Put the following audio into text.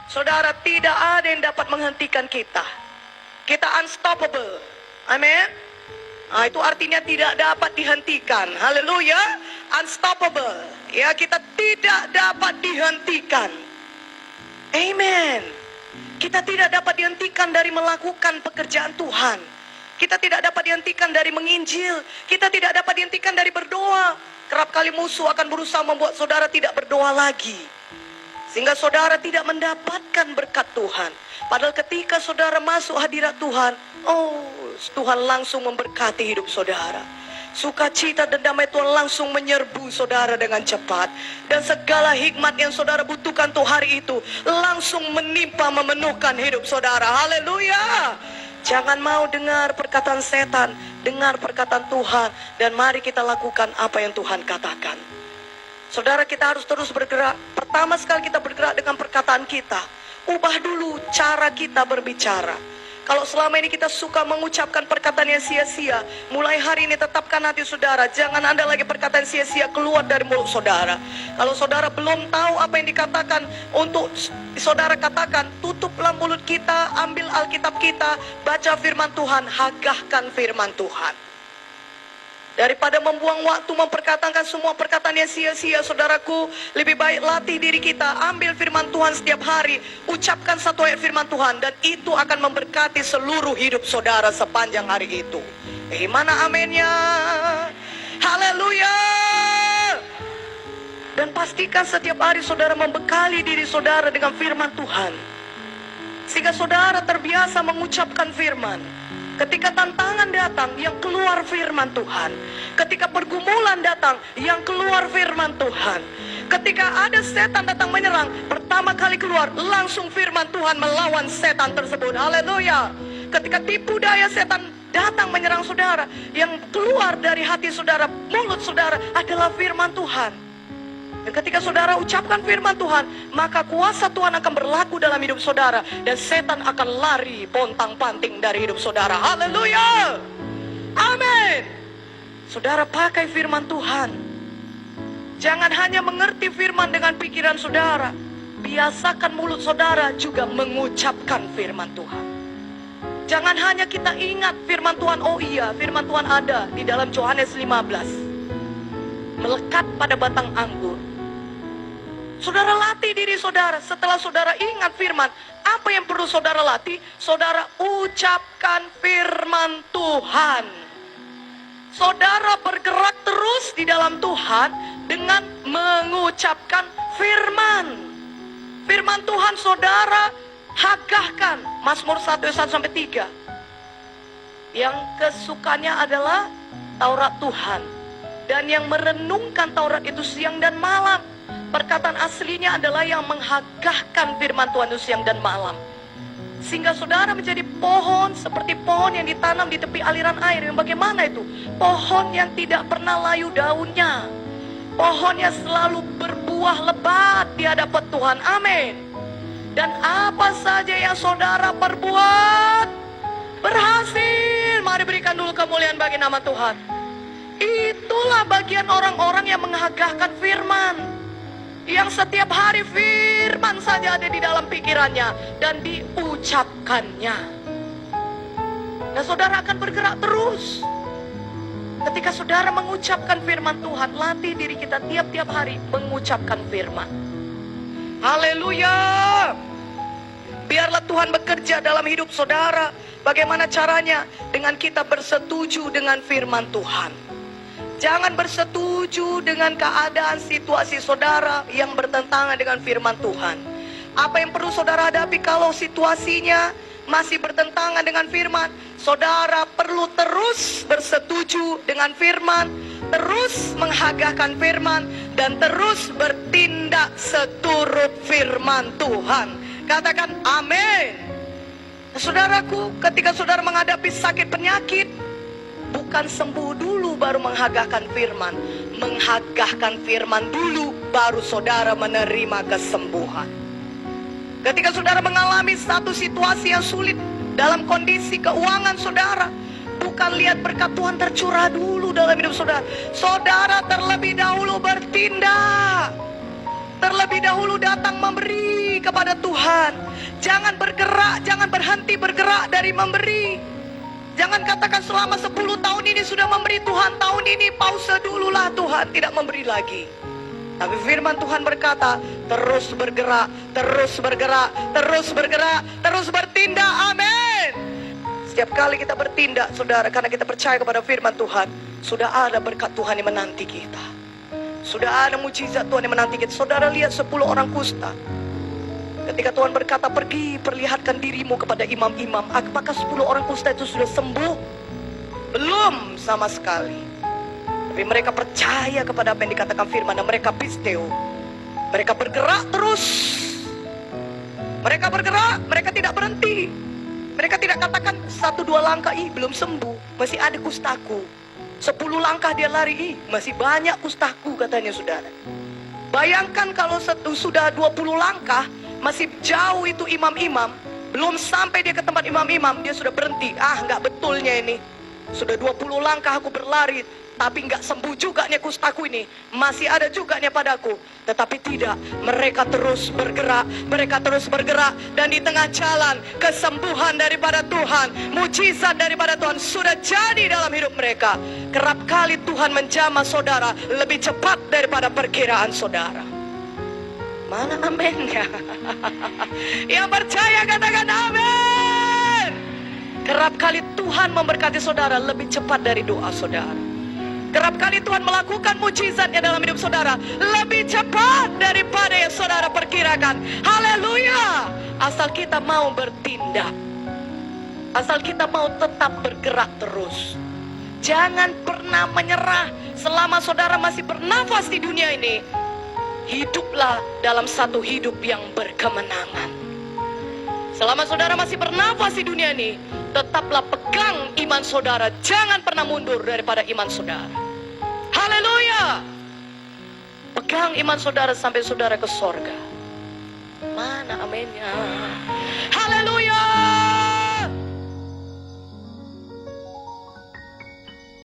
Saudara, tidak ada yang dapat menghentikan kita. Kita unstoppable. Amin. Itu artinya tidak dapat dihentikan. Haleluya. Unstoppable. Ya, kita tidak dapat dihentikan. Amen. Kita tidak dapat dihentikan dari melakukan pekerjaan Tuhan. Kita tidak dapat dihentikan dari menginjil. Kita tidak dapat dihentikan dari berdoa. Kerap kali musuh akan berusaha membuat saudara tidak berdoa lagi, sehingga saudara tidak mendapatkan berkat Tuhan. Padahal ketika saudara masuk hadirat Tuhan, Tuhan langsung memberkati hidup saudara. Sukacita dan damai Tuhan langsung menyerbu saudara dengan cepat. Dan segala hikmat yang saudara butuhkan tuh hari itu langsung menimpa, memenuhkan hidup saudara. Haleluya. Jangan mau dengar perkataan setan, dengar perkataan Tuhan. Dan mari kita lakukan apa yang Tuhan katakan. Saudara, kita harus terus bergerak. Pertama sekali kita bergerak dengan perkataan kita. Ubah dulu cara kita berbicara. Kalau selama ini kita suka mengucapkan perkataan yang sia-sia, mulai hari ini tetapkan hati saudara. Jangan ada lagi perkataan sia-sia keluar dari mulut saudara. Kalau saudara belum tahu apa yang dikatakan untuk saudara katakan, tutuplah mulut kita, ambil Alkitab kita, baca firman Tuhan, hagahkan firman Tuhan. Daripada membuang waktu memperkatakan semua perkataan yang sia-sia, saudaraku, lebih baik latih diri kita, ambil firman Tuhan setiap hari, ucapkan satu ayat firman Tuhan, dan itu akan memberkati seluruh hidup saudara sepanjang hari itu. Gimana aminnya? Haleluya! Dan pastikan setiap hari saudara membekali diri saudara dengan firman Tuhan, sehingga saudara terbiasa mengucapkan firman. Ketika tantangan datang, yang keluar firman Tuhan. Ketika pergumulan datang, yang keluar firman Tuhan. Ketika ada setan datang menyerang, pertama kali keluar, langsung firman Tuhan melawan setan tersebut. Haleluya. Ketika tipu daya setan datang menyerang saudara, yang keluar dari hati saudara, mulut saudara adalah firman Tuhan. Dan ketika saudara ucapkan firman Tuhan, maka kuasa Tuhan akan berlaku dalam hidup saudara. Dan setan akan lari pontang-panting dari hidup saudara. Haleluya. Amin. Saudara, pakai firman Tuhan. Jangan hanya mengerti firman dengan pikiran saudara. Biasakan mulut saudara juga mengucapkan firman Tuhan. Jangan hanya kita ingat firman Tuhan. Oh iya, firman Tuhan ada di dalam Yohanes 15. Melekat pada batang anggur. Saudara latih diri saudara. Setelah saudara ingat firman, apa yang perlu saudara latih? Saudara ucapkan firman Tuhan. Saudara bergerak terus di dalam Tuhan dengan mengucapkan firman. Firman Tuhan saudara hagahkan. Mazmur 1:1-3. Yang kesukanya adalah Taurat Tuhan. Dan yang merenungkan Taurat itu siang dan malam. Perkataan aslinya adalah yang menghagahkan firman Tuhan itu siang dan malam. Sehingga saudara menjadi pohon seperti pohon yang ditanam di tepi aliran air. Yang bagaimana itu? Pohon yang tidak pernah layu daunnya. Pohon yang selalu berbuah lebat di hadapan Tuhan. Amin. Dan apa saja yang saudara perbuat berhasil. Mari berikan dulu kemuliaan bagi nama Tuhan. Itulah bagian orang-orang yang menghagahkan firman. Yang setiap hari firman saja ada di dalam pikirannya dan diucapkannya. Dan saudara akan bergerak terus. Ketika saudara mengucapkan firman Tuhan, latih diri kita tiap-tiap hari mengucapkan firman. Haleluya. Biarlah Tuhan bekerja dalam hidup saudara. Bagaimana caranya? Dengan kita bersetuju dengan firman Tuhan. Jangan bersetuju dengan keadaan situasi saudara yang bertentangan dengan firman Tuhan. Apa yang perlu saudara hadapi kalau situasinya masih bertentangan dengan firman? Saudara perlu terus bersetuju dengan firman, terus menghagahkan firman, dan terus bertindak seturut firman Tuhan. Katakan amin. Saudaraku, ketika saudara menghadapi sakit penyakit, bukan sembuh dulu baru menghagahkan firman. Menghagahkan firman dulu baru saudara menerima kesembuhan. Ketika saudara mengalami satu situasi yang sulit dalam kondisi keuangan saudara, bukan lihat berkat Tuhan tercurah dulu dalam hidup saudara. Saudara terlebih dahulu bertindak. Terlebih dahulu datang memberi. beri kepada Tuhan. Jangan bergerak, jangan berhenti bergerak dari memberi. Jangan katakan selama 10 tahun ini sudah memberi Tuhan, tahun ini pause dululah, Tuhan tidak memberi lagi. Tapi firman Tuhan berkata, terus bergerak, terus bergerak, terus bergerak, terus bertindak. Amin. Setiap kali kita bertindak, saudara, karena kita percaya kepada firman Tuhan, sudah ada berkat Tuhan yang menanti kita. Sudah ada mujizat Tuhan yang menanti kita. Saudara lihat 10 orang kusta. Ketika Tuhan berkata, pergi perlihatkan dirimu kepada imam-imam. Apakah 10 orang kusta itu sudah sembuh? Belum sama sekali. Tapi mereka percaya kepada apa yang dikatakan firman. Dan mereka pisteo. Mereka bergerak terus. Mereka bergerak, mereka tidak berhenti. Mereka tidak katakan 1-2 langkah, belum sembuh, masih ada kustaku. 10 langkah dia lari, masih banyak kustaku, katanya saudara. Bayangkan kalau sudah 20 langkah, masih jauh itu imam-imam, belum sampai dia ke tempat imam-imam, dia sudah berhenti. Nggak betulnya ini. Sudah 20 langkah aku berlari, tapi nggak sembuh juga nih kustaku ini. Masih ada juga nih padaku. Tetapi tidak, mereka terus bergerak, mereka terus bergerak. Dan di tengah jalan, kesembuhan daripada Tuhan, mujizat daripada Tuhan sudah jadi dalam hidup mereka. Kerap kali Tuhan menjamah saudara lebih cepat daripada perkiraan saudara. Mana amennya? Yang percaya katakan amin. Kerap kali Tuhan memberkati saudara lebih cepat dari doa saudara. Kerap kali Tuhan melakukan mujizatnya dalam hidup saudara lebih cepat daripada yang saudara perkirakan. Haleluya. Asal kita mau bertindak, asal kita mau tetap bergerak terus. Jangan pernah menyerah. Selama saudara masih bernafas di dunia ini, hiduplah dalam satu hidup yang berkemenangan. Selama saudara masih bernafas di dunia ini, tetaplah pegang iman saudara. Jangan pernah mundur daripada iman saudara. Haleluya. Pegang iman saudara sampai saudara ke sorga. Mana aminnya? Haleluya.